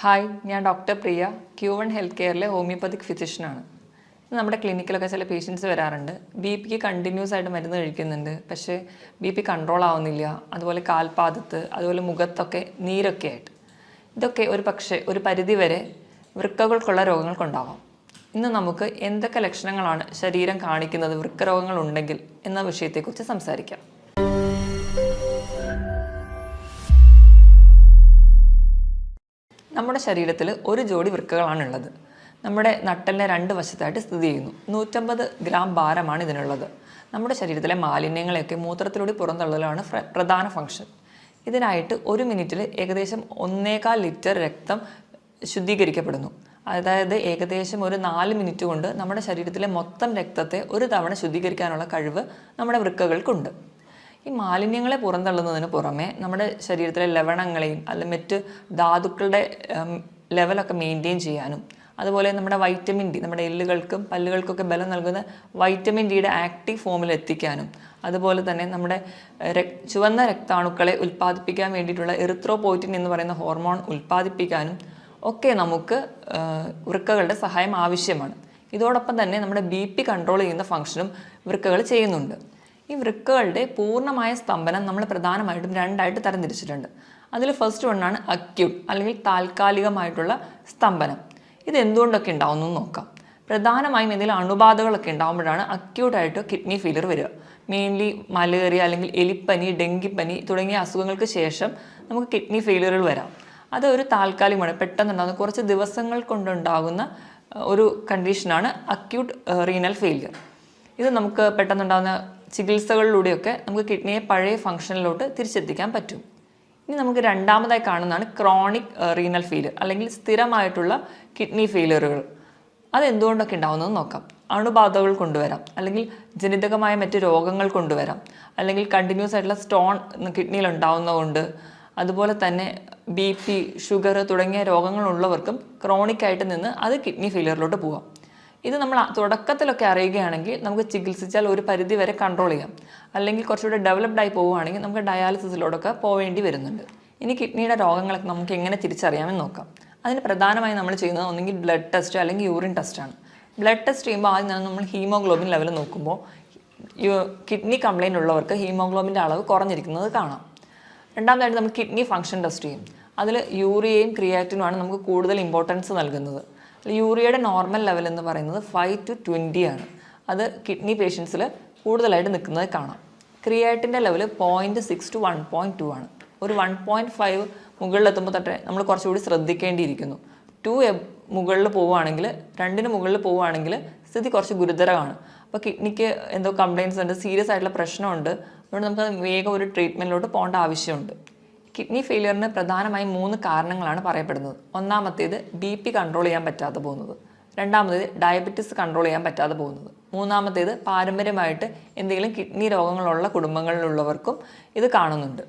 Hi, ഞാൻ doctor പ്രിയ, Q1 health കെയറിലെ homoeopathic ഫിസിഷ്യനാണ്. നമ്മുടെ ക്ലിനിക്കിലൊക്കെ ചില പേഷ്യൻസ് വരാറുണ്ട്. ബി.പിക്ക് കണ്ടിന്യൂസ് ആയിട്ട് മരുന്ന് കഴിക്കുന്നുണ്ട്, പക്ഷേ ബി.പി കൺട്രോൾ ആവുന്നില്ല. അതുപോലെ കാൽപാദത്ത്, അതുപോലെ മുഖത്തൊക്കെ നീരൊക്കെ ആയിട്ട്. ഇതൊക്കെ ഒരു പരിധിവരെ വൃക്കകൾക്കുള്ള രോഗങ്ങൾക്കുണ്ടാവാം. ഇന്ന് നമുക്ക് എന്തൊക്കെ ലക്ഷണങ്ങളാണ് ശരീരം കാണിക്കുന്നത് വൃക്കരോഗങ്ങളുണ്ടെങ്കിൽ എന്ന വിഷയത്തെക്കുറിച്ച് സംസാരിക്കാം. നമ്മുടെ ശരീരത്തിൽ ഒരു ജോഡി വൃക്കകളാണുള്ളത്. നമ്മുടെ നട്ടലിനെ രണ്ട് വശത്തായിട്ട് സ്ഥിതി ചെയ്യുന്നു. 150 ഗ്രാം ഭാരമാണ് ഇതിനുള്ളത്. നമ്മുടെ ശരീരത്തിലെ മാലിന്യങ്ങളെയൊക്കെ മൂത്രത്തിലൂടെ പുറന്തള്ളലാണ് പ്രധാന ഫംഗ്ഷൻ. ഇതിനായിട്ട് ഒരു മിനിറ്റിൽ ഏകദേശം 1.25 ലിറ്റർ രക്തം ശുദ്ധീകരിക്കപ്പെടുന്നു. അതായത് ഏകദേശം ഒരു 4 മിനിറ്റ് കൊണ്ട് നമ്മുടെ ശരീരത്തിലെ മൊത്തം രക്തത്തെ ഒരു തവണ ശുദ്ധീകരിക്കാനുള്ള കഴിവ് നമ്മുടെ വൃക്കകൾക്കുണ്ട്. ഈ മാലിന്യങ്ങളെ പുറന്തള്ളുന്നതിന് പുറമെ നമ്മുടെ ശരീരത്തിലെ ലവണങ്ങളെയും അല്ലെങ്കിൽ മറ്റ് ധാതുക്കളുടെ ലെവലൊക്കെ മെയിൻറ്റെയിൻ ചെയ്യാനും, അതുപോലെ നമ്മുടെ വൈറ്റമിൻ ഡി, നമ്മുടെ എല്ലുകൾക്കും പല്ലുകൾക്കൊക്കെ ബലം നൽകുന്ന വൈറ്റമിൻ ഡിയുടെ ആക്റ്റീവ് ഫോമിൽ എത്തിക്കാനും, അതുപോലെ തന്നെ നമ്മുടെ ചുവന്ന രക്താണുക്കളെ ഉൽപ്പാദിപ്പിക്കാൻ വേണ്ടിയിട്ടുള്ള എറിത്രോപോയിറ്റിൻ എന്ന് പറയുന്ന ഹോർമോൺ ഉൽപ്പാദിപ്പിക്കാനും ഒക്കെ നമുക്ക് വൃക്കകളുടെ സഹായം ആവശ്യമാണ്. ഇതോടൊപ്പം തന്നെ നമ്മുടെ ബി.പി കൺട്രോൾ ചെയ്യുന്ന ഫംഗ്ഷനും വൃക്കകൾ ചെയ്യുന്നുണ്ട്. ഈ വൃക്കകളുടെ പൂർണ്ണമായ സ്തംഭനം നമ്മൾ പ്രധാനമായിട്ടും രണ്ടായിട്ട് തരംതിരിച്ചിട്ടുണ്ട്. അതിൽ ഫസ്റ്റ് വണ്ണാണ് അക്യൂട്ട് അല്ലെങ്കിൽ താൽക്കാലികമായിട്ടുള്ള സ്തംഭനം. ഇത് എന്തുകൊണ്ടൊക്കെ ഉണ്ടാവുന്നു നോക്കാം. പ്രധാനമായും എന്തെങ്കിലും അണുബാധകളൊക്കെ ഉണ്ടാകുമ്പോഴാണ് അക്യൂട്ടായിട്ട് കിഡ്നി ഫെയിലിയർ വരിക. മെയിൻലി മലേറിയ അല്ലെങ്കിൽ എലിപ്പനി, ഡെങ്കിപ്പനി തുടങ്ങിയ അസുഖങ്ങൾക്ക് ശേഷം നമുക്ക് കിഡ്നി ഫെയിലിയറുകൾ വരാം. അത് ഒരു താൽക്കാലികമാണ്, പെട്ടെന്നുണ്ടാകുന്ന കുറച്ച് ദിവസങ്ങൾ കൊണ്ടുണ്ടാകുന്ന ഒരു കണ്ടീഷനാണ് അക്യൂട്ട് റീനൽ ഫെയിലിയർ. ഇത് നമുക്ക് പെട്ടെന്നുണ്ടാകുന്ന ചികിത്സകളിലൂടെയൊക്കെ നമുക്ക് കിഡ്നിയെ പഴയ ഫംഗ്ഷനിലോട്ട് തിരിച്ചെത്തിക്കാൻ പറ്റും. ഇനി നമുക്ക് രണ്ടാമതായി കാണുന്നതാണ് ക്രോണിക് റീനൽ ഫെയിലിയർ അല്ലെങ്കിൽ സ്ഥിരമായിട്ടുള്ള കിഡ്നി ഫെയിലിയറുകൾ. അതെന്തുകൊണ്ടൊക്കെ ഉണ്ടാകുന്നത് നോക്കാം. അണുബാധകൾ കൊണ്ടുവരാം, അല്ലെങ്കിൽ ജനിതകമായ മറ്റ് രോഗങ്ങൾ കൊണ്ടുവരാം, അല്ലെങ്കിൽ കണ്ടിന്യൂസ് ആയിട്ടുള്ള സ്റ്റോൺ കിഡ്നിയിൽ ഉണ്ടാകുന്നതുകൊണ്ട്, അതുപോലെ തന്നെ ബി.പി, ഷുഗർ തുടങ്ങിയ രോഗങ്ങളുള്ളവർക്കും ക്രോണിക്കായിട്ട് നിന്ന് അത് കിഡ്നി ഫെയിലിയറിലോട്ട് പോകാം. ഇത് നമ്മൾ തുടക്കത്തിലൊക്കെ അറിയുകയാണെങ്കിൽ നമുക്ക് ചികിത്സിച്ചാൽ ഒരു പരിധി വരെ കൺട്രോൾ ചെയ്യാം. അല്ലെങ്കിൽ കുറച്ചുകൂടെ ഡെവലപ്ഡ് ആയി പോവുകയാണെങ്കിൽ നമുക്ക് ഡയാലിസിസിലോടൊക്കെ പോവേണ്ടി വരുന്നുണ്ട്. ഇനി കിഡ്നിയുടെ രോഗങ്ങളൊക്കെ നമുക്ക് എങ്ങനെ തിരിച്ചറിയാമെന്ന് നോക്കാം. അതിന് പ്രധാനമായും നമ്മൾ ചെയ്യുന്നത് ഒന്നെങ്കിൽ ബ്ലഡ് ടെസ്റ്റ് അല്ലെങ്കിൽ യൂറിൻ ടെസ്റ്റാണ്. ബ്ലഡ് ടെസ്റ്റ് ചെയ്യുമ്പോൾ ആദ്യം തന്നെ നമ്മൾ ഹീമോഗ്ലോബിൻ ലെവൽ നോക്കുമ്പോൾ കിഡ്നി കംപ്ലയിൻ്റ് ഉള്ളവർക്ക് ഹീമോഗ്ലോബിൻ്റെ അളവ് കുറഞ്ഞിരിക്കുന്നത് കാണാം. രണ്ടാമതായിട്ട് നമ്മൾ കിഡ്നി ഫംഗ്ഷൻ ടെസ്റ്റ് ചെയ്യും. അതിൽ യൂറിയയും ക്രിയാറ്റിനുമാണ് നമുക്ക് കൂടുതൽ ഇമ്പോർട്ടൻസ് നൽകുന്നത്. യൂറിയയുടെ നോർമൽ ലെവൽ എന്ന് പറയുന്നത് 5 to 20 ആണ്. അത് കിഡ്നി പേഷ്യൻസിൽ കൂടുതലായിട്ട് നിൽക്കുന്നത് കാണാം. ക്രിയാറ്റിൻ്റെ ലെവൽ 0.6 to 1.2 ആണ്. ഒരു 1.5 മുകളിലെത്തുമ്പോൾ തൊട്ടേ നമ്മൾ കുറച്ചുകൂടി ശ്രദ്ധിക്കേണ്ടിയിരിക്കുന്നു. 2 മുകളിൽ പോവുകയാണെങ്കിൽ, 2 മുകളിൽ പോവുകയാണെങ്കിൽ സ്ഥിതി കുറച്ച് ഗുരുതരമാണ്. അപ്പോൾ കിഡ്നിക്ക് എന്തോ കംപ്ലയിൻസ് ഉണ്ട്, സീരിയസ് ആയിട്ടുള്ള പ്രശ്നമുണ്ട്. അതുകൊണ്ട് നമുക്ക് വേഗം ഒരു ട്രീറ്റ്മെൻറ്റിലോട്ട് പോകേണ്ട ആവശ്യമുണ്ട്. കിഡ്നി ഫെയിലിയറിന് പ്രധാനമായും 3 കാരണങ്ങളാണ് പറയപ്പെടുന്നത്. ഒന്നാമത്തേത് ബി.പി കൺട്രോൾ ചെയ്യാൻ പറ്റാതെ പോകുന്നത്, രണ്ടാമത്തേത് ഡയബറ്റിസ് കൺട്രോൾ ചെയ്യാൻ പറ്റാതെ പോകുന്നത്, മൂന്നാമത്തേത് പാരമ്പര്യമായിട്ട് എന്തെങ്കിലും കിഡ്നി രോഗങ്ങളുള്ള കുടുംബങ്ങളിലുള്ളവർക്കും ഇത് കാണുന്നുണ്ട്.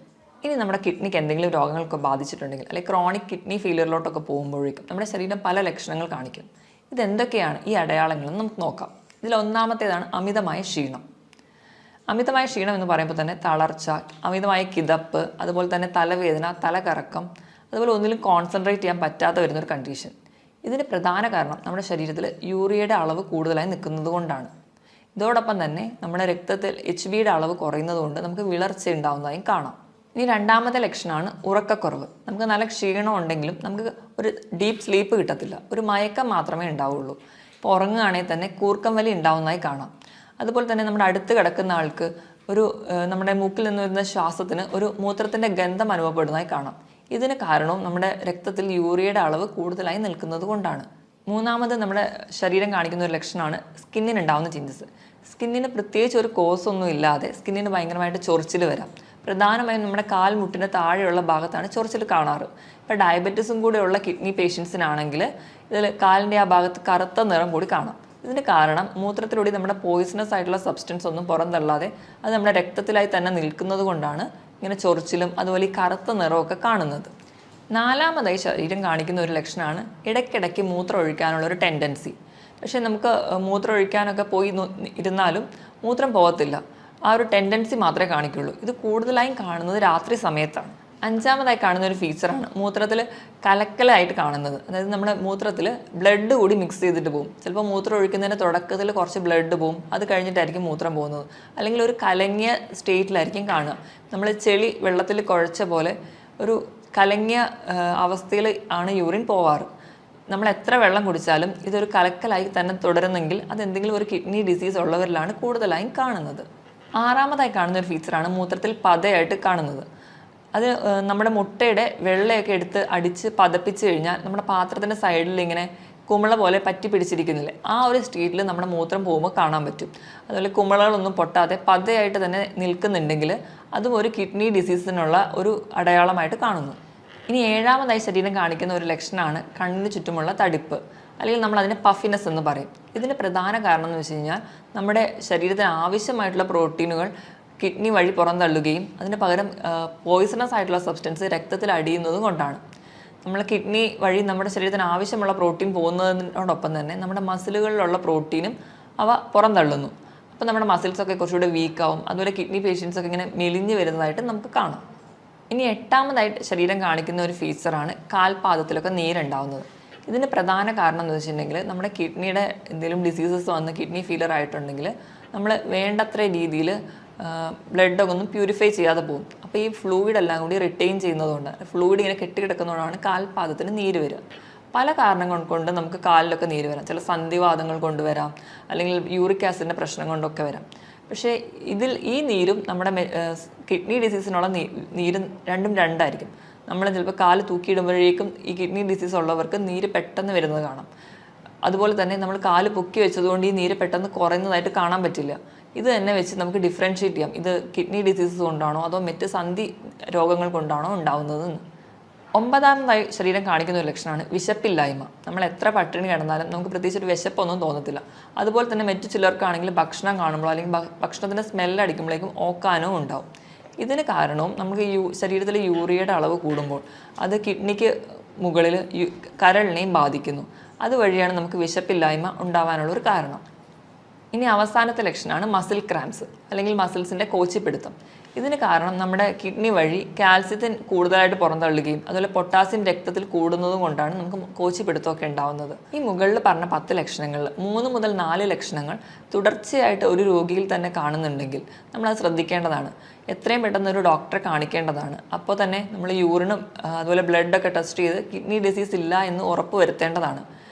ഇനി നമ്മുടെ കിഡ്നിക്ക് എന്തെങ്കിലും രോഗങ്ങളൊക്കെ ബാധിച്ചിട്ടുണ്ടെങ്കിൽ, അല്ലെങ്കിൽ ക്രോണിക് കിഡ്നി ഫെയിലിയറിലോട്ടൊക്കെ പോകുമ്പോഴേക്കും നമ്മുടെ ശരീരം പല ലക്ഷണങ്ങൾ കാണിക്കും. ഇതെന്തൊക്കെയാണ് ഈ അടയാളങ്ങളെന്ന് നമുക്ക് നോക്കാം. ഇതിൽ ഒന്നാമത്തേതാണ് അമിതമായ ക്ഷീണം. അമിതമായ ക്ഷീണം എന്ന് പറയുമ്പോൾ തന്നെ തളർച്ച, അമിതമായ കിതപ്പ്, അതുപോലെ തന്നെ തലവേദന, തലകറക്കം, അതുപോലെ ഒന്നിലും കോൺസെൻട്രേറ്റ് ചെയ്യാൻ പറ്റാതെ വരുന്നൊരു കണ്ടീഷൻ. ഇതിന് പ്രധാന കാരണം നമ്മുടെ ശരീരത്തിൽ യൂറിയയുടെ അളവ് കൂടുതലായി നിൽക്കുന്നത് കൊണ്ടാണ്. ഇതോടൊപ്പം തന്നെ നമ്മുടെ രക്തത്തിൽ HBയുടെ അളവ് കുറയുന്നത് കൊണ്ട് നമുക്ക് വിളർച്ച ഉണ്ടാകുന്നതായും കാണാം. ഇനി രണ്ടാമത്തെ ലക്ഷണമാണ് ഉറക്കക്കുറവ്. നമുക്ക് നല്ല ക്ഷീണം ഉണ്ടെങ്കിലും നമുക്ക് ഒരു ഡീപ്പ് സ്ലീപ്പ് കിട്ടത്തില്ല, ഒരു മയക്കം മാത്രമേ ഉണ്ടാവുള്ളൂ. ഇപ്പോൾ ഉറങ്ങുകയാണെങ്കിൽ തന്നെ കൂർക്കം വലി ഉണ്ടാവുന്നതായി കാണാം. അതുപോലെ തന്നെ നമ്മുടെ അടുത്ത് കിടക്കുന്ന ആൾക്ക് നമ്മുടെ മൂക്കിൽ നിന്ന് വരുന്ന ശ്വാസത്തിന് ഒരു മൂത്രത്തിൻ്റെ ഗന്ധം അനുഭവപ്പെടുന്നതായി കാണാം. ഇതിന് കാരണവും നമ്മുടെ രക്തത്തിൽ യൂറിയയുടെ അളവ് കൂടുതലായി നിൽക്കുന്നത് കൊണ്ടാണ്. മൂന്നാമത് നമ്മുടെ ശരീരം കാണിക്കുന്ന ഒരു ലക്ഷണമാണ് സ്കിന്നിനുണ്ടാവുന്ന ചേഞ്ചസ്. സ്കിന്നിന് പ്രത്യേകിച്ച് ഒരു കോസ് ഒന്നും ഇല്ലാതെ സ്കിന്നിന് ഭയങ്കരമായിട്ട് ചൊറിച്ചിൽ വരാം. പ്രധാനമായും നമ്മുടെ കാൽമുട്ടിന് താഴെയുള്ള ഭാഗത്താണ് ചൊറിച്ചിൽ കാണാറ്. ഇപ്പോൾ ഡയബറ്റീസും കൂടെയുള്ള കിഡ്നി പേഷ്യൻസിനാണെങ്കിൽ ഇതിൽ കാലിൻ്റെ ആ ഭാഗത്ത് കറുത്ത നിറം കൂടി കാണാം. ഇതിന് കാരണം മൂത്രത്തിലൂടെ നമ്മുടെ പോയിസണസ് ആയിട്ടുള്ള സബ്സ്റ്റൻസ് ഒന്നും പുറന്തള്ളാതെ അത് നമ്മുടെ രക്തത്തിലായി തന്നെ നിൽക്കുന്നത് കൊണ്ടാണ് ഇങ്ങനെ ചൊറിച്ചിലും അതുപോലെ ഈ കറുത്ത നിറമൊക്കെ കാണുന്നത്. നാലാമതായി ശരീരം കാണിക്കുന്ന ഒരു ലക്ഷണമാണ് ഇടയ്ക്കിടയ്ക്ക് മൂത്രം ഒഴിക്കാനുള്ളൊരു ടെൻഡൻസി. പക്ഷേ നമുക്ക് മൂത്രം ഒഴിക്കാനൊക്കെ പോയി ഇരുന്നാലും മൂത്രം പോകത്തില്ല. ആ ഒരു ടെൻഡൻസി മാത്രമേ കാണിക്കുള്ളൂ. ഇത് കൂടുതലായും കാണുന്നത് രാത്രി സമയത്താണ്. അഞ്ചാമതായി കാണുന്ന ഒരു ഫീച്ചറാണ് മൂത്രത്തിൽ കലക്കലായിട്ട് കാണുന്നത്. അതായത് നമ്മുടെ മൂത്രത്തിൽ ബ്ലഡ് കൂടി മിക്സ് ചെയ്തിട്ട് പോകും. ചിലപ്പോൾ മൂത്രം ഒഴിക്കുന്നതിൻ്റെ തുടക്കത്തിൽ കുറച്ച് ബ്ലഡ് പോകും, അത് കഴിഞ്ഞിട്ടായിരിക്കും മൂത്രം പോകുന്നത്. അല്ലെങ്കിൽ ഒരു കലങ്ങിയ സ്റ്റേറ്റിലായിരിക്കും കാണുക. നമ്മൾ ചെളി വെള്ളത്തിൽ കുഴച്ച പോലെ ഒരു കലങ്ങിയ അവസ്ഥയിൽ ആണ് യൂറിൻ പോവാറ്. നമ്മൾ എത്ര വെള്ളം കുടിച്ചാലും ഇതൊരു കലക്കലായി തന്നെ തുടരുന്നെങ്കിൽ അതെന്തെങ്കിലും ഒരു കിഡ്നി ഡിസീസ് ഉള്ളവരിലാണ് കൂടുതലായും കാണുന്നത്. ആറാമതായി കാണുന്ന ഒരു ഫീച്ചറാണ് മൂത്രത്തിൽ പതയായിട്ട് കാണുന്നത്. അത് നമ്മുടെ മുട്ടയുടെ വെള്ളയൊക്കെ എടുത്ത് അടിച്ച് പതപ്പിച്ച് കഴിഞ്ഞാൽ നമ്മുടെ പാത്രത്തിൻ്റെ സൈഡിൽ ഇങ്ങനെ കുമിള പോലെ പറ്റി പിടിച്ചിരിക്കുന്നില്ലേ, ആ ഒരു സ്റ്റേറ്റിൽ നമ്മുടെ മൂത്രം പോകുമ്പോൾ കാണാൻ പറ്റും. അതുപോലെ കുമിളകളൊന്നും പൊട്ടാതെ പതയായിട്ട് തന്നെ നിൽക്കുന്നുണ്ടെങ്കിൽ അതും ഒരു കിഡ്നി ഡിസീസിനുള്ള ഒരു അടയാളമായിട്ട് കാണുന്നു. ഇനി ഏഴാമതായി ശരീരം കാണിക്കുന്ന ഒരു ലക്ഷണമാണ് കണ്ണിന് ചുറ്റുമുള്ള തടിപ്പ്, അല്ലെങ്കിൽ നമ്മൾ അതിനെ പഫിനെസ് എന്ന് പറയും. ഇതിന് പ്രധാന കാരണം എന്ന് വെച്ച് കഴിഞ്ഞാൽ നമ്മുടെ ശരീരത്തിന് ആവശ്യമായിട്ടുള്ള പ്രോട്ടീനുകൾ കിഡ്നി വഴി പുറന്തള്ളുകയും അതിന് പകരം പോയിസണസ് ആയിട്ടുള്ള സബ്സ്റ്റൻസ് രക്തത്തിൽ അടിയുന്നതും കൊണ്ടാണ്. നമ്മൾ കിഡ്നി വഴി നമ്മുടെ ശരീരത്തിന് ആവശ്യമുള്ള പ്രോട്ടീൻ പോകുന്നതിനോടൊപ്പം തന്നെ നമ്മുടെ മസിലുകളിലുള്ള പ്രോട്ടീനും അവ പുറന്തള്ളുന്നു. അപ്പോൾ നമ്മുടെ മസിൽസൊക്കെ കുറച്ചുകൂടെ വീക്കാവും. അതുപോലെ കിഡ്നി പേഷ്യൻസൊക്കെ ഇങ്ങനെ മെലിഞ്ഞ് വരുന്നതായിട്ട് നമുക്ക് കാണാം. ഇനി എട്ടാമതായിട്ട് ശരീരം കാണിക്കുന്ന ഒരു ഫീച്ചറാണ് കാൽപാദത്തിലൊക്കെ നീരുണ്ടാവുന്നത്. ഇതിന് പ്രധാന കാരണം എന്ന് വെച്ചിട്ടുണ്ടെങ്കിൽ നമ്മുടെ കിഡ്നിയുടെ എന്തെങ്കിലും ഡിസീസസ് വന്ന് കിഡ്നി ഫെയിലർ ആയിട്ടുണ്ടെങ്കിൽ നമ്മൾ വേണ്ടത്ര രീതിയിൽ ബ്ലഡൊക്കെ ഒന്നും പ്യൂരിഫൈ ചെയ്യാതെ പോകും. അപ്പോൾ ഈ ഫ്ലൂയിഡ് എല്ലാം കൂടി റിട്ടെയിൻ ചെയ്യുന്നതുകൊണ്ട്, ഫ്ലൂയിഡ് ഇങ്ങനെ കെട്ടിക്കിടക്കുന്നതുകൊണ്ടാണ് കാൽപാദത്തിന് നീര് വരിക. പല കാരണങ്ങൾ കൊണ്ട് നമുക്ക് കാലിലൊക്കെ നീര് വരാം. ചില സന്ധിവാതങ്ങൾ കൊണ്ടുവരാം, അല്ലെങ്കിൽ യൂറിക് ആസിഡിൻ്റെ പ്രശ്നം കൊണ്ടൊക്കെ വരാം. പക്ഷേ ഈ നീരും നമ്മുടെ കിഡ്നി ഡിസീസിനുള്ള നീരും രണ്ടും രണ്ടായിരിക്കും. നമ്മൾ ചിലപ്പോൾ കാല് തൂക്കിയിടുമ്പോഴേക്കും ഈ കിഡ്നി ഡിസീസ് ഉള്ളവർക്ക് നീര് പെട്ടെന്ന് വരുന്നത് കാണാം. അതുപോലെ തന്നെ നമ്മൾ കാല് പൊക്കി വെച്ചതുകൊണ്ട് ഈ നീര് പെട്ടെന്ന് കുറയുന്നതായിട്ട് കാണാൻ പറ്റില്ല. ഇത് തന്നെ വെച്ച് നമുക്ക് ഡിഫറൻഷ്യേറ്റ് ചെയ്യാം, ഇത് കിഡ്നി ഡിസീസസ് കൊണ്ടാണോ അതോ മറ്റ് സന്ധി രോഗങ്ങൾ കൊണ്ടാണോ ഉണ്ടാവുന്നതെന്ന്. ഒമ്പതാമതായി ശരീരം കാണിക്കുന്ന ഒരു ലക്ഷണമാണ് വിശപ്പില്ലായ്മ. നമ്മൾ എത്ര പട്ടിണി കിടന്നാലും നമുക്ക് പ്രത്യേകിച്ച് ഒരു വിശപ്പൊന്നും തോന്നത്തില്ല. അതുപോലെ തന്നെ മറ്റു ചിലർക്കാണെങ്കിൽ ഭക്ഷണം കാണുമ്പോൾ അല്ലെങ്കിൽ ഭക്ഷണത്തിൻ്റെ സ്മെല്ലടിക്കുമ്പോഴേക്കും ഓക്കാനോ ഉണ്ടാവും. ഇതിന് കാരണവും നമുക്ക് ശരീരത്തിലെ യൂറിയയുടെ അളവ് കൂടുമ്പോൾ അത് കിഡ്നിക്ക് മുകളിൽ കരളിനെയും ബാധിക്കുന്നു. അതുവഴിയാണ് നമുക്ക് വിശപ്പില്ലായ്മ ഉണ്ടാവാനുള്ള ഒരു കാരണം. ഇനി അവസാനത്തെ ലക്ഷണമാണ് മസിൽ ക്രാംസ്, അല്ലെങ്കിൽ മസിൽസിൻ്റെ കോച്ചിപ്പിടുത്തം. ഇതിന് കാരണം നമ്മുടെ കിഡ്നി വഴി കാൽസ്യത്തിന് കൂടുതലായിട്ട് പുറന്തള്ളുകയും അതുപോലെ പൊട്ടാസ്യം രക്തത്തിൽ കൂടുന്നതും കൊണ്ടാണ് നമുക്ക് കോച്ചിപ്പിടുത്തമൊക്കെ ഉണ്ടാവുന്നത്. ഈ മുകളിൽ പറഞ്ഞ 10 ലക്ഷണങ്ങളിൽ 3 മുതൽ 4 ലക്ഷണങ്ങൾ തുടർച്ചയായിട്ട് ഒരു രോഗിയിൽ തന്നെ കാണുന്നുണ്ടെങ്കിൽ നമ്മളത് ശ്രദ്ധിക്കേണ്ടതാണ്. എത്രയും പെട്ടെന്ന് ഒരു ഡോക്ടറെ കാണിക്കേണ്ടതാണ്. അപ്പോൾ തന്നെ നമ്മൾ യൂറിനും അതുപോലെ ബ്ലഡൊക്കെ ടെസ്റ്റ് ചെയ്ത് കിഡ്നി ഡിസീസ് ഇല്ല എന്ന് ഉറപ്പ് വരുത്തേണ്ടതാണ്.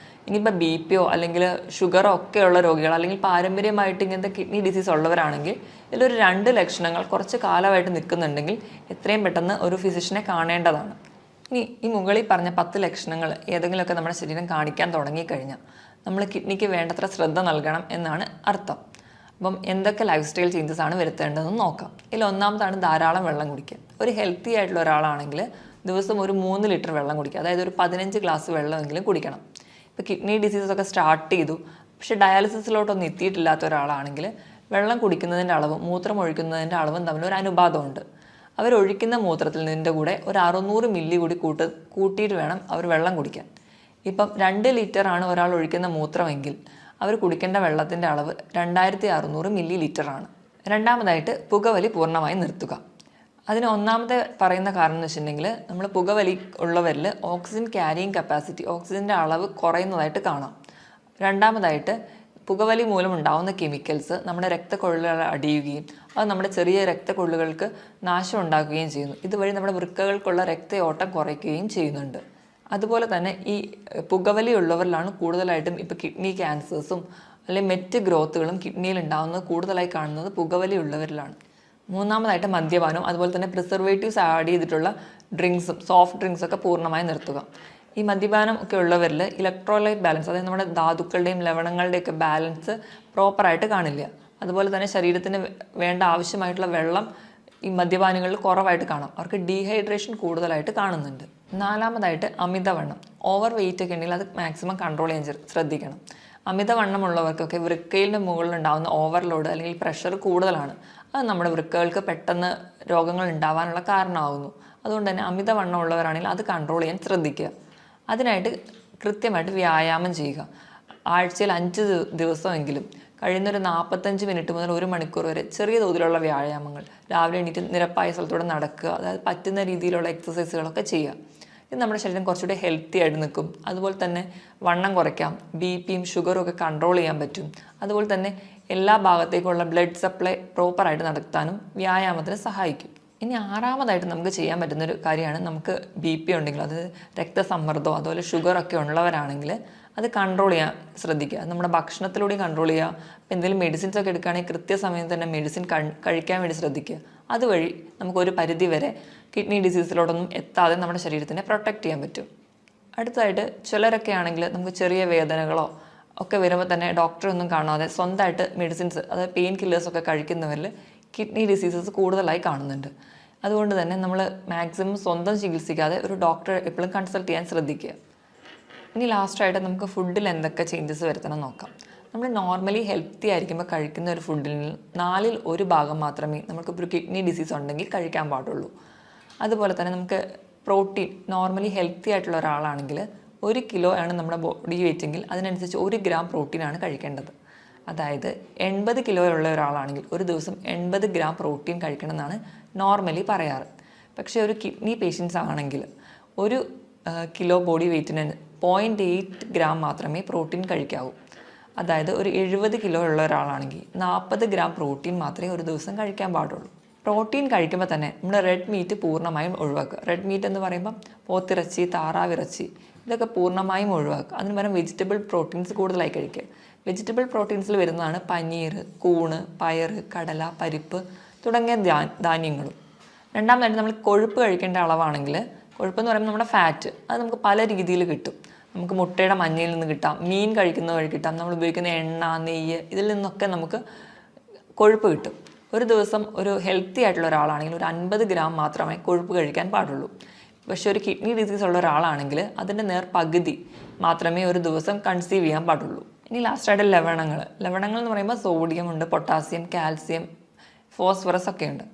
ഇനിയിപ്പോൾ BP അല്ലെങ്കിൽ ഷുഗറോ ഒക്കെയുള്ള രോഗികൾ, അല്ലെങ്കിൽ പാരമ്പര്യമായിട്ട് ഇങ്ങനത്തെ കിഡ്നി ഡിസീസ് ഉള്ളവരാണെങ്കിൽ ഇതിലൊരു 2 ലക്ഷണങ്ങൾ കുറച്ച് കാലമായിട്ട് നിൽക്കുന്നുണ്ടെങ്കിൽ എത്രയും പെട്ടെന്ന് ഒരു ഫിസിഷ്യനെ കാണേണ്ടതാണ്. ഇനി ഈ മുകളിൽ പറഞ്ഞ 10 ലക്ഷണങ്ങൾ ഏതെങ്കിലുമൊക്കെ നമ്മുടെ ശരീരം കാണിക്കാൻ തുടങ്ങിക്കഴിഞ്ഞാൽ നമ്മൾ കിഡ്നിക്ക് വേണ്ടത്ര ശ്രദ്ധ നൽകണം എന്നാണ് അർത്ഥം. അപ്പം എന്തൊക്കെ ലൈഫ് സ്റ്റൈൽ ചേഞ്ചസ് ആണ് വരുത്തേണ്ടതെന്ന് നോക്കാം. ഇതിൽ ഒന്നാമതാണ് ധാരാളം വെള്ളം കുടിക്കുക. ഒരു ഹെൽത്തി ആയിട്ടുള്ള ഒരാളാണെങ്കിൽ ദിവസം ഒരു 3 ലിറ്റർ വെള്ളം കുടിക്കുക, അതായത് ഒരു 15 ഗ്ലാസ് വെള്ളമെങ്കിലും കുടിക്കണം. ഇപ്പോൾ കിഡ്നി ഡിസീസൊക്കെ സ്റ്റാർട്ട് ചെയ്തു പക്ഷേ ഡയാലിസിസിലോട്ടൊന്നും എത്തിയിട്ടില്ലാത്ത ഒരാളാണെങ്കിൽ വെള്ളം കുടിക്കുന്നതിൻ്റെ അളവും മൂത്രം ഒഴിക്കുന്നതിൻ്റെ അളവും തമ്മിൽ ഒരു അനുപാതമുണ്ട്. അവരൊഴിക്കുന്ന മൂത്രത്തിൽ നിന്നിൻ്റെ കൂടെ ഒരു 600 മില്ലി കൂടി കൂട്ടിയിട്ട് വേണം അവർ വെള്ളം കുടിക്കാൻ. ഇപ്പം 2 ലിറ്ററാണ് ഒരാൾ ഒഴിക്കുന്ന മൂത്രമെങ്കിൽ അവർ കുടിക്കേണ്ട വെള്ളത്തിൻ്റെ അളവ് 2600 മില്ലി ലിറ്ററാണ്. രണ്ടാമതായിട്ട് പുകവലി പൂർണ്ണമായി നിർത്തുക. അതിന് ഒന്നാമത്തെ പറയുന്ന കാരണം എന്ന് വെച്ചിട്ടുണ്ടെങ്കിൽ നമ്മൾ പുകവലി ഉള്ളവരിൽ ഓക്സിജൻ ക്യാരിയിങ് കപ്പാസിറ്റി, ഓക്സിജൻ്റെ അളവ് കുറയുന്നതായിട്ട് കാണാം. രണ്ടാമതായിട്ട് പുകവലി മൂലം ഉണ്ടാകുന്ന കെമിക്കൽസ് നമ്മുടെ രക്തക്കൊള്ളുകൾ അടിയുകയും അത് നമ്മുടെ ചെറിയ രക്തക്കൊള്ളുകൾക്ക് നാശം ഉണ്ടാക്കുകയും ചെയ്യുന്നു. ഇതുവഴി നമ്മുടെ വൃക്കകൾക്കുള്ള രക്തയോട്ടം കുറയ്ക്കുകയും ചെയ്യുന്നുണ്ട്. അതുപോലെ തന്നെ ഈ പുകവലി ഉള്ളവരിലാണ് കൂടുതലായിട്ടും ഇപ്പോൾ കിഡ്നി ക്യാൻസേഴ്സും അല്ലെങ്കിൽ മറ്റ് ഗ്രോത്തുകളും കിഡ്നിയിൽ ഉണ്ടാകുന്നത് കൂടുതലായി കാണുന്നത് പുകവലി ഉള്ളവരിലാണ്. മൂന്നാമതായിട്ട് മദ്യപാനം, അതുപോലെ തന്നെ പ്രിസർവേറ്റീവ്സ് ആഡ് ചെയ്തിട്ടുള്ള ഡ്രിങ്ക്സും സോഫ്റ്റ് ഡ്രിങ്ക്സൊക്കെ പൂർണ്ണമായും നിർത്തുക. ഈ മദ്യപാനം ഒക്കെ ഉള്ളവരിൽ ഇലക്ട്രോലൈറ്റ് ബാലൻസ്, അതായത് നമ്മുടെ ധാതുക്കളുടെയും ലവണങ്ങളുടെയൊക്കെ ബാലൻസ് പ്രോപ്പറായിട്ട് കാണില്ല. അതുപോലെ തന്നെ ശരീരത്തിന് വേണ്ട ആവശ്യമായിട്ടുള്ള വെള്ളം ഈ മദ്യപാനികളിൽ കുറവായിട്ട് കാണാം. അവർക്ക് ഡീഹൈഡ്രേഷൻ കൂടുതലായിട്ട് കാണുന്നുണ്ട്. നാലാമതായിട്ട് അമിതവണ്ണം, ഓവർ വെയിറ്റ് ഒക്കെ ഉണ്ടെങ്കിൽ അത് മാക്സിമം കൺട്രോൾ ചെയ്യാൻ ശ്രദ്ധിക്കണം. അമിതവണ്ണമുള്ളവർക്കൊക്കെ വൃക്കയിലെ മുകളിൽ ഉണ്ടാകുന്ന ഓവർലോഡ് അല്ലെങ്കിൽ പ്രഷർ കൂടുതലാണ്. അത് നമ്മുടെ വൃക്കകൾക്ക് പെട്ടെന്ന് രോഗങ്ങൾ ഉണ്ടാവാനുള്ള കാരണമാകുന്നു. അതുകൊണ്ട് തന്നെ അമിതവണ്ണം ഉള്ളവരാണെങ്കിൽ അത് കൺട്രോൾ ചെയ്യാൻ ശ്രദ്ധിക്കുക. അതിനായിട്ട് കൃത്യമായിട്ട് വ്യായാമം ചെയ്യുക. ആഴ്ചയിൽ 5 ദിവസമെങ്കിലും കഴിയുന്നൊരു 45 മിനിറ്റ് മുതൽ 1 മണിക്കൂർ വരെ ചെറിയ തോതിലുള്ള വ്യായാമങ്ങൾ, രാവിലെ എണീറ്റ് നിരപ്പായ സ്ഥലത്തൂടെ നടക്കുക, അതായത് പറ്റുന്ന രീതിയിലുള്ള എക്സസൈസുകളൊക്കെ ചെയ്യുക. ഇത് നമ്മുടെ ശരീരം കുറച്ചുകൂടി ഹെൽത്തി ആയിട്ട് നിൽക്കും. അതുപോലെ തന്നെ വണ്ണം കുറയ്ക്കാം, ബി.പിയും ഷുഗറും ഒക്കെ കൺട്രോൾ ചെയ്യാൻ പറ്റും. അതുപോലെ തന്നെ എല്ലാ ഭാഗത്തേക്കുള്ള ബ്ലഡ് സപ്ലൈ പ്രോപ്പറായിട്ട് നടത്താനും വ്യായാമത്തിന് സഹായിക്കും. ഇനി ആറാമതായിട്ട് നമുക്ക് ചെയ്യാൻ പറ്റുന്നൊരു കാര്യമാണ്, നമുക്ക് ബി.പി ഉണ്ടെങ്കിൽ, അതായത് രക്തസമ്മർദ്ദമോ അതുപോലെ ഷുഗറൊക്കെ ഉള്ളവരാണെങ്കിൽ അത് കൺട്രോൾ ചെയ്യാൻ ശ്രദ്ധിക്കുക. നമ്മുടെ ഭക്ഷണത്തിലൂടെ കൺട്രോൾ ചെയ്യുക. അപ്പോൾ എന്തെങ്കിലും മെഡിസിൻസ് ഒക്കെ എടുക്കുകയാണെങ്കിൽ കൃത്യസമയത്ത് തന്നെ മെഡിസിൻ കഴിക്കാൻ വേണ്ടി ശ്രദ്ധിക്കുക. അതുവഴി നമുക്കൊരു പരിധി വരെ കിഡ്നി ഡിസീസിലോടൊന്നും എത്താതെ നമ്മുടെ ശരീരത്തിനെ പ്രൊട്ടക്റ്റ് ചെയ്യാൻ പറ്റും. അടുത്തതായിട്ട് ചിലരൊക്കെ ആണെങ്കിൽ നമുക്ക് ചെറിയ വേദനകളോ ഒക്കെ വരുമ്പോൾ തന്നെ ഡോക്ടറൊന്നും കാണാതെ സ്വന്തമായിട്ട് മെഡിസിൻസ്, അതായത് പെയിൻ കില്ലേഴ്സൊക്കെ കഴിക്കുന്നവരിൽ കിഡ്നി ഡിസീസസ് കൂടുതലായി കാണുന്നുണ്ട്. അതുകൊണ്ട് തന്നെ നമ്മൾ മാക്സിമം സ്വന്തം ചികിത്സിക്കാതെ ഒരു ഡോക്ടറെ എപ്പോഴും കൺസൾട്ട് ചെയ്യാൻ ശ്രദ്ധിക്കുക. ഇനി ലാസ്റ്റായിട്ട് നമുക്ക് ഫുഡിൽ എന്തൊക്കെ ചേഞ്ചസ് വരുത്തണം നോക്കാം. നമ്മൾ നോർമലി ഹെൽത്തി ആയിരിക്കുമ്പോൾ കഴിക്കുന്ന ഒരു ഫുഡിൽ 1/4 ഭാഗം മാത്രമേ നമുക്കിപ്പോൾ ഒരു കിഡ്നി ഡിസീസ് ഉണ്ടെങ്കിൽ കഴിക്കാൻ പാടുള്ളൂ. അതുപോലെ തന്നെ നമുക്ക് പ്രോട്ടീൻ, നോർമലി ഹെൽത്തി ആയിട്ടുള്ള ഒരാളാണെങ്കിൽ 1 കിലോ ആണ് നമ്മുടെ ബോഡി വെയിറ്റെങ്കിൽ അതിനനുസരിച്ച് 1 ഗ്രാം പ്രോട്ടീനാണ് കഴിക്കേണ്ടത്. അതായത് 80 കിലോ ഉള്ള ഒരാളാണെങ്കിൽ ഒരു ദിവസം 80 ഗ്രാം പ്രോട്ടീൻ കഴിക്കണമെന്നാണ് നോർമലി പറയാറ്. പക്ഷേ ഒരു കിഡ്നി പേഷ്യൻസ് ആണെങ്കിൽ 1 കിലോ ബോഡി വെയ്റ്റിന് 0.8 ഗ്രാം മാത്രമേ പ്രോട്ടീൻ കഴിക്കാവൂ. അതായത് ഒരു 70 കിലോ ഉള്ള ഒരാളാണെങ്കിൽ 40 ഗ്രാം പ്രോട്ടീൻ മാത്രമേ ഒരു ദിവസം കഴിക്കാൻ പാടുള്ളൂ. പ്രോട്ടീൻ കഴിക്കുമ്പോൾ തന്നെ നമ്മൾ റെഡ് മീറ്റ് പൂർണ്ണമായും ഒഴിവാക്കുക. റെഡ് മീറ്റ് എന്ന് പറയുമ്പോൾ പോത്തിറച്ചി, താറാവിറച്ചി ഇതൊക്കെ പൂർണ്ണമായും ഒഴിവാക്കുക. അതിന് പകരം വെജിറ്റബിൾ പ്രോട്ടീൻസ് കൂടുതലായി കഴിക്കുക. വെജിറ്റബിൾ പ്രോട്ടീൻസിൽ വരുന്നതാണ് പനീർ, കൂണ്, പയർ, കടല, പരിപ്പ് തുടങ്ങിയ ധാന്യങ്ങളും. രണ്ടാമതായിട്ട് നമ്മൾ കൊഴുപ്പ് കഴിക്കേണ്ട അളവാണെങ്കിൽ, കൊഴുപ്പെന്ന് പറയുമ്പോൾ നമ്മുടെ ഫാറ്റ്, അത് നമുക്ക് പല രീതിയിൽ കിട്ടും. നമുക്ക് മുട്ടയുടെ മഞ്ഞയിൽ നിന്ന് കിട്ടാം, മീൻ കഴിക്കുന്ന വഴി കിട്ടാം, നമ്മൾ ഉപയോഗിക്കുന്ന എണ്ണ, നെയ്യ് ഇതിൽ നിന്നൊക്കെ നമുക്ക് കൊഴുപ്പ് കിട്ടും. ഒരു ദിവസം ഒരു ഹെൽത്തി ആയിട്ടുള്ള ഒരാളാണെങ്കിൽ ഒരു 50 ഗ്രാം മാത്രമേ കൊഴുപ്പ് കഴിക്കാൻ പാടുള്ളൂ. പക്ഷേ ഒരു കിഡ്നി ഡിസീസ് ഉള്ള ഒരാളാണെങ്കിൽ അതിൻ്റെ പകുതി മാത്രമേ ഒരു ദിവസം കൺസീവ് ചെയ്യാൻ പാടുള്ളൂ. ഇനി ലാസ്റ്റായിട്ട് ലവണങ്ങൾ എന്ന് പറയുമ്പോൾ സോഡിയം ഉണ്ട്, പൊട്ടാസ്യം, കാൽസ്യം, ഫോസ്ഫറസ് ഒക്കെ ഉണ്ട്.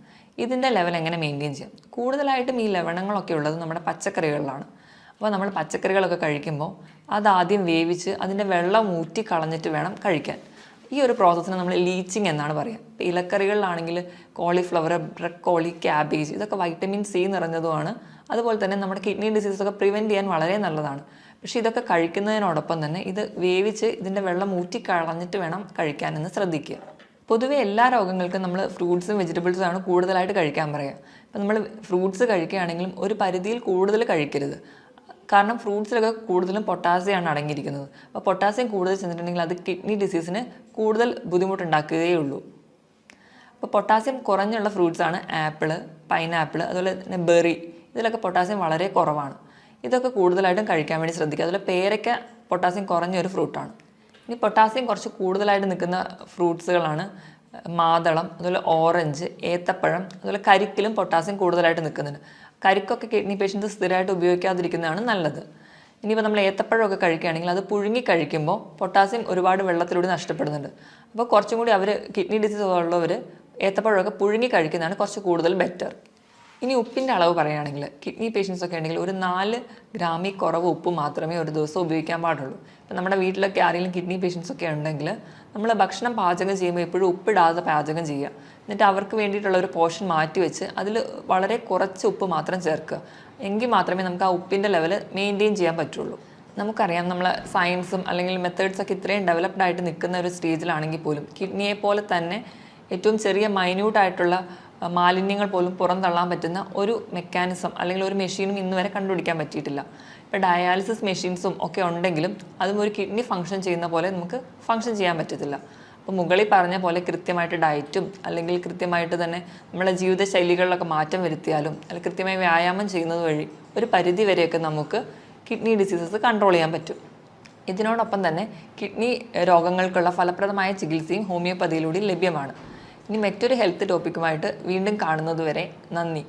ഇതിൻ്റെ ലെവൽ എങ്ങനെ മെയിൻറ്റെയിൻ ചെയ്യാം? കൂടുതലായിട്ടും ഈ ലവണങ്ങളൊക്കെ ഉള്ളത് നമ്മുടെ പച്ചക്കറികളിലാണ്. അപ്പോൾ നമ്മൾ പച്ചക്കറികളൊക്കെ കഴിക്കുമ്പോൾ അതാദ്യം വേവിച്ച് അതിൻ്റെ വെള്ളം ഊറ്റി കളഞ്ഞിട്ട് വേണം കഴിക്കാൻ. ഈ ഒരു പ്രോസസ്സിന് നമ്മൾ ലീച്ചിങ് എന്നാണ് പറയുക. ഇപ്പോൾ ഇലക്കറികളിലാണെങ്കിൽ കോളിഫ്ലവർ, ബ്രക്കോളി, ക്യാബേജ് ഇതൊക്കെ വൈറ്റമിൻ സി നിറഞ്ഞതുമാണ്. അതുപോലെ തന്നെ നമ്മുടെ കിഡ്നി ഡിസീസൊക്കെ പ്രിവെൻറ്റ് ചെയ്യാൻ വളരെ നല്ലതാണ്. പക്ഷേ ഇതൊക്കെ കഴിക്കുന്നതിനോടൊപ്പം തന്നെ ഇത് വേവിച്ച് ഇതിൻ്റെ വെള്ളം ഊറ്റി കളഞ്ഞിട്ട് വേണം കഴിക്കാനെന്ന് ശ്രദ്ധിക്കുക. പൊതുവെ എല്ലാ രോഗങ്ങൾക്കും നമ്മൾ ഫ്രൂട്ട്സും വെജിറ്റബിൾസും ആണ് കൂടുതലായിട്ട് കഴിക്കാൻ പറയുക. അപ്പോൾ നമ്മൾ ഫ്രൂട്ട്സ് കഴിക്കുകയാണെങ്കിലും ഒരു പരിധിയിൽ കൂടുതൽ കഴിക്കരുത്. കാരണം ഫ്രൂട്ട്സിലൊക്കെ കൂടുതലും പൊട്ടാസ്യമാണ് അടങ്ങിയിരിക്കുന്നത്. അപ്പോൾ പൊട്ടാസ്യം കൂടുതൽ ചെന്നിട്ടുണ്ടെങ്കിൽ അത് കിഡ്നി ഡിസീസിന് കൂടുതൽ ബുദ്ധിമുട്ടുണ്ടാക്കുകയേ ഉള്ളൂ. അപ്പോൾ പൊട്ടാസ്യം കുറഞ്ഞുള്ള ഫ്രൂട്ട്സാണ് ആപ്പിള്, പൈനാപ്പിൾ, അതുപോലെ തന്നെ ബെറി. ഇതിലൊക്കെ പൊട്ടാസ്യം വളരെ കുറവാണ്. ഇതൊക്കെ കൂടുതലായിട്ടും കഴിക്കാൻ വേണ്ടി ശ്രദ്ധിക്കുക. അതുപോലെ പേരയ്ക്ക പൊട്ടാസ്യം കുറഞ്ഞൊരു ഫ്രൂട്ടാണ്. ഇനി പൊട്ടാസ്യം കുറച്ച് കൂടുതലായിട്ട് നിൽക്കുന്ന ഫ്രൂട്ട്സുകളാണ് മാതളം, അതുപോലെ ഓറഞ്ച്, ഏത്തപ്പഴം, അതുപോലെ കരിക്കിലും പൊട്ടാസ്യം കൂടുതലായിട്ട് നിൽക്കുന്നുണ്ട്. കരിക്കൊക്കെ കിഡ്നി പേഷ്യൻസ് സ്ഥിരമായിട്ട് ഉപയോഗിക്കാതിരിക്കുന്നതാണ് നല്ലത്. ഇനിയിപ്പോൾ നമ്മൾ ഏത്തപ്പഴമൊക്കെ കഴിക്കുകയാണെങ്കിൽ അത് പുഴുങ്ങി കഴിക്കുമ്പോൾ പൊട്ടാസ്യം ഒരുപാട് വെള്ളത്തിലൂടെ നഷ്ടപ്പെടുന്നുണ്ട്. അപ്പോൾ കുറച്ചും കൂടി കിഡ്നി ഡിസീസ് ഉള്ളവർ ഏത്തപ്പഴമൊക്കെ പുഴുങ്ങി കഴിക്കുന്നതാണ് കുറച്ച് കൂടുതൽ ബെറ്റർ. ഇനി ഉപ്പിൻ്റെ അളവ് പറയുകയാണെങ്കിൽ കിഡ്നി പേഷ്യൻസ് ഒക്കെ ഉണ്ടെങ്കിൽ ഒരു 4 ഗ്രാമിൽ കുറവ് ഉപ്പ് മാത്രമേ ഒരു ദിവസം ഉപയോഗിക്കാൻ പാടുള്ളൂ. ഇപ്പം നമ്മുടെ വീട്ടിലൊക്കെ ആരെങ്കിലും കിഡ്നി പേഷ്യൻസ് ഒക്കെ ഉണ്ടെങ്കിൽ നമ്മൾ ഭക്ഷണം പാചകം ചെയ്യുമ്പോൾ എപ്പോഴും ഉപ്പിടാതെ പാചകം ചെയ്യുക. എന്നിട്ട് അവർക്ക് വേണ്ടിയിട്ടുള്ള ഒരു പോർഷൻ മാറ്റി വെച്ച് അതിൽ വളരെ കുറച്ച് ഉപ്പ് മാത്രം ചേർക്കുക. എങ്കിൽ മാത്രമേ നമുക്ക് ആ ഉപ്പിൻ്റെ ലെവൽ മെയിൻറ്റെയിൻ ചെയ്യാൻ പറ്റുള്ളൂ. നമുക്കറിയാം, നമ്മൾ സയൻസും അല്ലെങ്കിൽ മെത്തേഡ്സൊക്കെ ഇത്രയും ഡെവലപ്ഡ് ആയിട്ട് നിൽക്കുന്ന ഒരു സ്റ്റേജിലാണെങ്കിൽ പോലും കിഡ്നിയെ പോലെ തന്നെ ഏറ്റവും ചെറിയ മൈന്യൂട്ടായിട്ടുള്ള മാലിന്യങ്ങൾ പോലും പുറന്തള്ളാൻ പറ്റുന്ന ഒരു മെക്കാനിസം അല്ലെങ്കിൽ ഒരു മെഷീനും ഇന്ന് വരെ കണ്ടുപിടിക്കാൻ പറ്റിയിട്ടില്ല. ഇപ്പോൾ ഡയാലിസിസ് മെഷീൻസും ഒക്കെ ഉണ്ടെങ്കിലും അതും ഒരു കിഡ്നി ഫംഗ്ഷൻ ചെയ്യുന്ന പോലെ നമുക്ക് ഫംഗ്ഷൻ ചെയ്യാൻ പറ്റത്തില്ല. അപ്പോൾ മുകളിൽ പറഞ്ഞ പോലെ കൃത്യമായിട്ട് ഡയറ്റും അല്ലെങ്കിൽ കൃത്യമായിട്ട് തന്നെ നമ്മളെ ജീവിതശൈലികളിലൊക്കെ മാറ്റം വരുത്തിയാലും അല്ലെങ്കിൽ കൃത്യമായി വ്യായാമം ചെയ്യുന്നത് വഴി ഒരു പരിധി വരെയൊക്കെ നമുക്ക് കിഡ്നി ഡിസീസസ് കൺട്രോൾ ചെയ്യാൻ പറ്റും. ഇതിനോടൊപ്പം തന്നെ കിഡ്നി രോഗങ്ങൾക്കുള്ള ഫലപ്രദമായ ചികിത്സയും ഹോമിയോപ്പതിയിലൂടെ ലഭ്യമാണ്. ഇനി മറ്റൊരു ഹെൽത്ത് ടോപ്പിക്കുമായിട്ട് വീണ്ടും കാണുന്നതുവരെ നന്ദി.